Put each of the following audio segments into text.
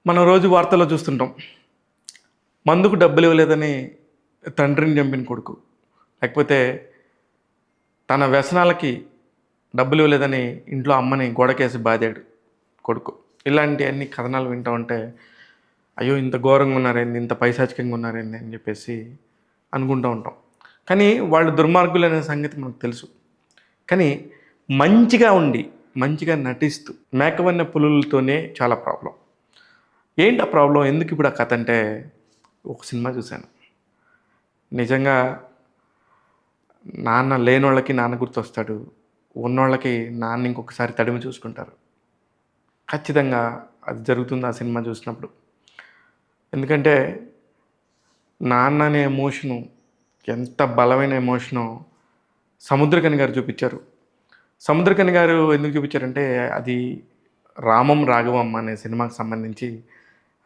మనం రోజు వార్తల్లో చూస్తుంటాం. మందుకు డబ్బులు ఇవ్వలేదని తండ్రిని చంపిన కొడుకు, లేకపోతే తన వ్యసనాలకి డబ్బులు ఇవ్వలేదని ఇంట్లో అమ్మని గోడకేసి బాదాడు కొడుకు. ఇలాంటివన్నీ కథనాలు వింటూ ఉంటే అయ్యో ఇంత ఘోరంగా ఉన్నారేంది, ఇంత పైశాచికంగా ఉన్నారేంది అని చెప్పేసి అనుకుంటూ ఉంటాం. కానీ వాళ్ళు దుర్మార్గులనే సంగతి మనకు తెలుసు. కానీ మంచిగా ఉండి మంచిగా నటిస్తూ మేకవన్న పులులతోనే చాలా ప్రాబ్లం. ఏంటి ఆ ప్రాబ్లం? ఎందుకు ఇప్పుడు ఆ కథ అంటే, ఒక సినిమా చూశాను. నిజంగా నాన్న లేనోళ్ళకి నాన్న గుర్తొస్తాడు, ఉన్నోళ్ళకి నాన్న ఇంకొకసారి తడిమి చూసుకుంటారు. ఖచ్చితంగా అది జరుగుతుంది ఆ సినిమా చూసినప్పుడు. ఎందుకంటే నాన్న అనే ఎమోషను ఎంత బలమైన ఎమోషనో సముద్రకని గారు చూపించారు. సముద్రకని గారు ఎందుకు చూపించారంటే, అది రామం రాఘవమ్మ అనే సినిమాకి సంబంధించి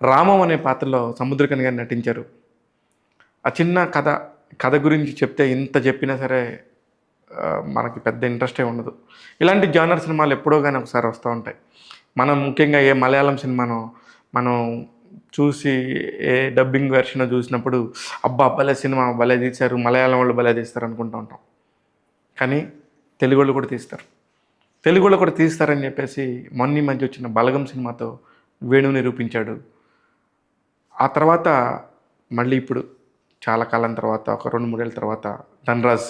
రామం అనే పాత్రలో సముద్రకని గారు నటించారు. ఆ చిన్న కథ గురించి చెప్తే ఇంత చెప్పినా సరే మనకి పెద్ద ఇంట్రెస్టే ఉండదు. ఇలాంటి జానర్ సినిమాలు ఎప్పుడో కానీ ఒకసారి వస్తూ ఉంటాయి. మనం ముఖ్యంగా ఏ మలయాళం సినిమానో మనం చూసి ఏ డబ్బింగ్ వెర్షన్ చూసినప్పుడు అబ్బా భలే సినిమా, భలే తీశారు, మలయాళం వాళ్ళు భలే తీస్తారు అనుకుంటూ ఉంటాం. కానీ తెలుగు వాళ్ళు కూడా తీస్తారు. తెలుగు వాళ్ళు కూడా తీస్తారని చెప్పేసి మొన్న మధ్య వచ్చిన బలగం సినిమాతో వేణు నిరూపించాడు. ఆ తర్వాత మళ్ళీ ఇప్పుడు చాలా కాలం తర్వాత, ఒక 2-3 ఏళ్ళ తర్వాత ధనరాజ్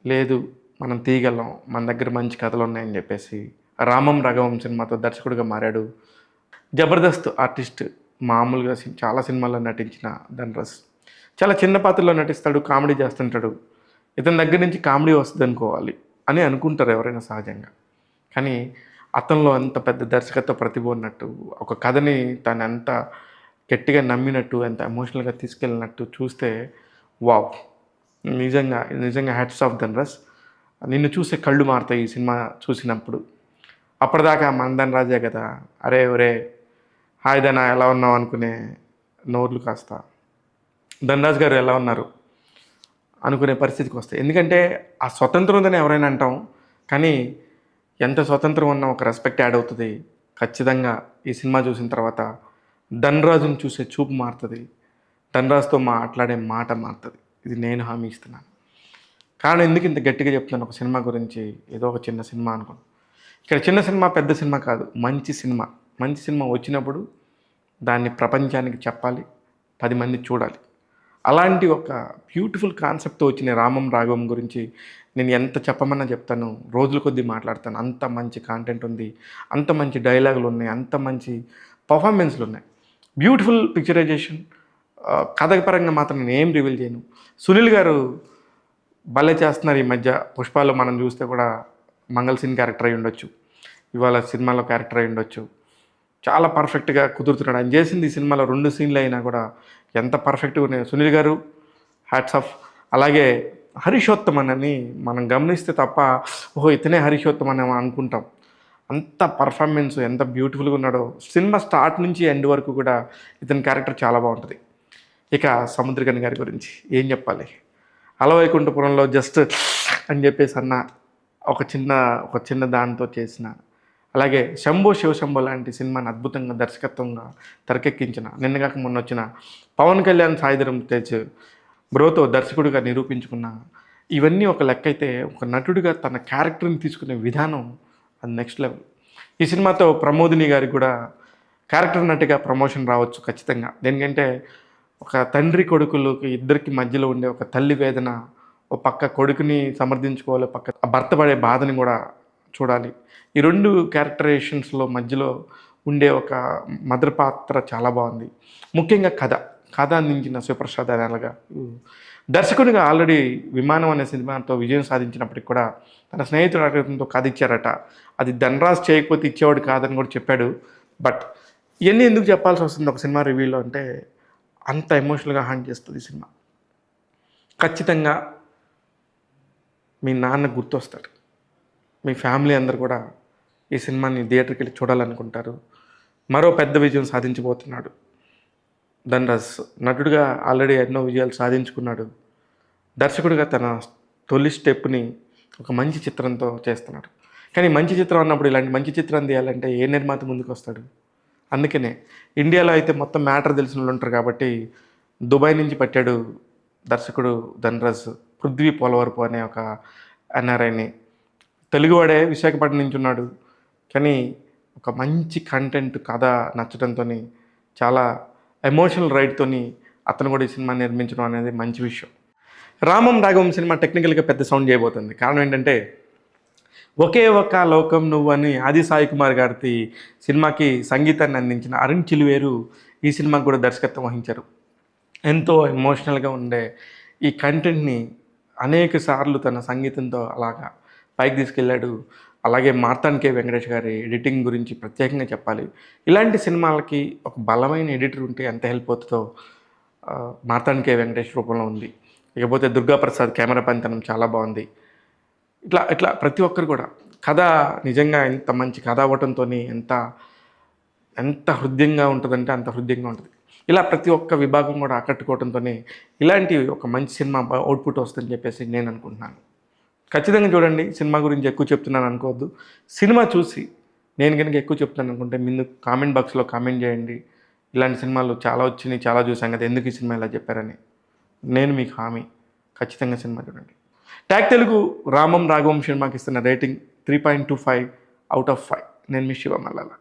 లేదు మనం తీయగలం, మన దగ్గర మంచి కథలు ఉన్నాయని చెప్పేసి రామం రాఘవం సినిమాతో దర్శకుడిగా మారాడు. జబర్దస్త్ ఆర్టిస్ట్, మామూలుగా చాలా సినిమాల్లో నటించిన ధనరాజ్ చాలా చిన్న పాత్రలో నటిస్తాడు, కామెడీ చేస్తుంటాడు. ఇతని దగ్గర నుంచి కామెడీ వస్తుంది అనుకోవాలి అని అనుకుంటారు ఎవరైనా సహజంగా. కానీ అతనిలో అంత పెద్ద దర్శకత్వ ప్రతిభ ఉన్నట్టు, ఒక కథని తను ఎంత గట్టిగా నమ్మినట్టు, ఎంత ఎమోషనల్గా తీసుకెళ్ళినట్టు చూస్తే వావ్, నిజంగా హ్యాట్స్ ఆఫ్ ధనరాజ్. నిన్ను చూసే కళ్ళు మారుతాయి ఈ సినిమా చూసినప్పుడు. అప్పటిదాకా మన ధనరాజే కదా, అరే ఒరే హాయ్ ధనా ఎలా ఉన్నావు అనుకునే నోర్లు కాస్త ధనరాజ్ గారు ఎలా ఉన్నారు అనుకునే పరిస్థితికి వస్తాయి. ఎందుకంటే ఆ స్వతంత్రం ఉందని ఎవరైనా అంటాం, కానీ ఎంత స్వతంత్రం ఉన్నా ఒక రెస్పెక్ట్ యాడ్ అవుతుంది. ఖచ్చితంగా ఈ సినిమా చూసిన తర్వాత ధనరాజుని చూసే చూపు మారుతుంది, ధనరాజుతో మాట్లాడే మాట మారుతుంది. ఇది నేను హామీ ఇస్తున్నాను. కారణం ఎందుకు ఇంత గట్టిగా చెప్తున్నాను ఒక సినిమా గురించి, ఏదో ఒక చిన్న సినిమా అనుకోండి. ఇక్కడ చిన్న సినిమా పెద్ద సినిమా కాదు, మంచి సినిమా. మంచి సినిమా వచ్చినప్పుడు దాన్ని ప్రపంచానికి చెప్పాలి, 10 మంది చూడాలి. అలాంటి ఒక బ్యూటిఫుల్ కాన్సెప్ట్తో వచ్చిన రామం రాఘవం గురించి నేను ఎంత చెప్పమన్నా చెప్తాను, రోజుల కొద్దీ మాట్లాడతాను. అంత మంచి కాంటెంట్ ఉంది, అంత మంచి డైలాగులు ఉన్నాయి, అంత మంచి పర్ఫార్మెన్స్లు ఉన్నాయి, బ్యూటిఫుల్ పిక్చరైజేషన్. కథ పరంగా మాత్రం నేను ఏం రివీల్ చేయను. సునీల్ గారు భలే చేస్తున్నారు ఈ మధ్య. పుష్పాలో మనం చూస్తే కూడా మంగళ్ సింగ్ క్యారెక్టర్ అయి ఉండొచ్చు, ఇవాళ సినిమాలో క్యారెక్టర్ అయి ఉండొచ్చు. చాలా పర్ఫెక్ట్గా కుదురుతున్నాడు. ఆయన చేసింది ఈ సినిమాలో 2 సీన్లు అయినా కూడా ఎంత పర్ఫెక్ట్గా ఉన్నాయి. సునీల్ గారు హ్యాట్స్ ఆఫ్. అలాగే హరిషోత్తమన్ అని మనం గమనిస్తే తప్ప ఓహో ఇతనే హరిషోత్తమన్ అని అనుకుంటాం. అంత పర్ఫార్మెన్స్ ఎంత బ్యూటిఫుల్గా ఉన్నాడో. సినిమా స్టార్ట్ నుంచి ఎండ్ వరకు కూడా ఇతని క్యారెక్టర్ చాలా బాగుంటుంది. ఇక సముద్రకని గారి గురించి ఏం చెప్పాలి, అలవైకుంఠపురంలో జస్ట్ అని చెప్పేసి అన్న ఒక చిన్న దానితో చేసిన, అలాగే శంభో శివశంభో లాంటి సినిమాని అద్భుతంగా దర్శకత్వంగా తెరకెక్కించిన, నిన్నగాక మొన్న వచ్చిన పవన్ కళ్యాణ్ సాయిధరం తేజ్ బ్రోతో దర్శకుడిగా నిరూపించుకున్న, ఇవన్నీ ఒక లెక్క అయితే ఒక నటుడిగా తన క్యారెక్టర్ని తీసుకునే విధానం అది నెక్స్ట్ లెవెల్. ఈ సినిమాతో ప్రమోదిని గారికి కూడా క్యారెక్టర్ నటిగా ప్రమోషన్ రావచ్చు ఖచ్చితంగా. దేనికంటే ఒక తండ్రి కొడుకులకి ఇద్దరికి మధ్యలో ఉండే ఒక తల్లి వేదన, ఒక పక్క కొడుకుని సమర్థించుకోవాలి, పక్క భర్త పడే బాధని కూడా చూడాలి. ఈ 2 క్యారెక్టరైజేషన్స్లో మధ్యలో ఉండే ఒక మదర్ పాత్ర చాలా బాగుంది. ముఖ్యంగా కథ అందించిన శివప్రసాద్ అనేలాగా దర్శకునిగా ఆల్రెడీ విమానం అనే సినిమాతో విజయం సాధించినప్పటికి కూడా తన స్నేహితుడు అడగడంతో కథ ఇచ్చారట. అది ధనరాజ్ చేయకపోతే ఇచ్చేవాడు కాదని కూడా చెప్పాడు. బట్ ఇవన్నీ ఎందుకు చెప్పాల్సి వస్తుంది ఒక సినిమా రివ్యూలో అంటే, అంత ఎమోషనల్గా హాంట్ చేస్తుంది ఈ సినిమా. ఖచ్చితంగా మీ నాన్న గుర్తొస్తాడు, మీ ఫ్యామిలీ అందరు కూడా ఈ సినిమాని థియేటర్కి వెళ్ళి చూడాలనుకుంటారు. మరో పెద్ద విజయం సాధించబోతున్నాడు ధనరాజ్. నటుడిగా ఆల్రెడీ ఎన్నో విజయాలు సాధించుకున్నాడు. దర్శకుడిగా తన తొలి స్టెప్ని ఒక మంచి చిత్రంతో చేస్తున్నాడు. కానీ మంచి చిత్రం అన్నప్పుడు ఇలాంటి మంచి చిత్రం తీయాలంటే ఏ నిర్మాత ముందుకు వస్తాడు? అందుకనే ఇండియాలో అయితే మొత్తం మ్యాటర్ తెలిసిన వాళ్ళు ఉంటారు కాబట్టి దుబాయ్ నుంచి పట్టాడు దర్శకుడు ధనరాజ్ పృథ్వీ పోలవరపు అనే ఒక ఎన్ఆర్ఐని. తెలుగువాడే విశాఖపట్నం నుంచి ఉన్నాడు. కానీ ఒక మంచి కంటెంట్ కథ నచ్చడంతో చాలా ఎమోషనల్ రైడ్తోని అతను కూడా ఈ సినిమా నిర్మించడం అనేది మంచి విషయం. రామం రాఘవం సినిమా టెక్నికల్గా పెద్ద సౌండ్ చేయబోతుంది. కారణం ఏంటంటే ఒకే ఒక్క లోకం నువ్వు అని ఆది సాయి కుమార్ గారి సినిమాకి సంగీతాన్ని అందించిన అరుణ్ చిలువేరు ఈ సినిమాకి కూడా దర్శకత్వం వహించారు. ఎంతో ఎమోషనల్గా ఉండే ఈ కంటెంట్ని అనేక సార్లు తన సంగీతంతో అలాగా పైకి తీసుకెళ్ళాడు. అలాగే మార్తాండ్ కే వెంకటేష్ గారి ఎడిటింగ్ గురించి ప్రత్యేకంగా చెప్పాలి. ఇలాంటి సినిమాలకి ఒక బలమైన ఎడిటర్ ఉంటే ఎంత హెల్ప్ అవుతుందో మార్తాండ్ కే వెంకటేష్ రూపంలో ఉంది. ఇకపోతే దుర్గాప్రసాద్ కెమెరా పనితనం చాలా బాగుంది. ఇట్లా ఇట్లా ప్రతి ఒక్కరు కూడా కథ నిజంగా ఎంత మంచి కథ అవ్వటంతో ఎంత ఎంత హృదయంగా ఉంటుందంటే అంత హృదయంగా ఉంటుంది. ఇలా ప్రతి ఒక్క విభాగం కూడా ఆకట్టుకోవడంతో ఇలాంటి ఒక మంచి సినిమా అవుట్పుట్ వస్తుందని చెప్పేసి నేను అనుకుంటున్నాను. ఖచ్చితంగా చూడండి. సినిమా గురించి ఎక్కువ చెప్తున్నాను అనుకోవద్దు. సినిమా చూసి నేను కనుక ఎక్కువ చెప్తున్నాను అనుకుంటే ముందు కామెంట్ బాక్స్లో కామెంట్ చేయండి. ఇలాంటి సినిమాలు చాలా వచ్చినాయి, చాలా చూసాం కదా, ఎందుకు ఈ సినిమా ఇలా చెప్పారని. నేను మీకు హామీ, ఖచ్చితంగా సినిమా చూడండి. ట్యాగ్ తెలుగు రామం రాఘవం సినిమాకి ఇస్తున్న రేటింగ్ 3.25 out of 5. నేను మీ శివ మల్లాల.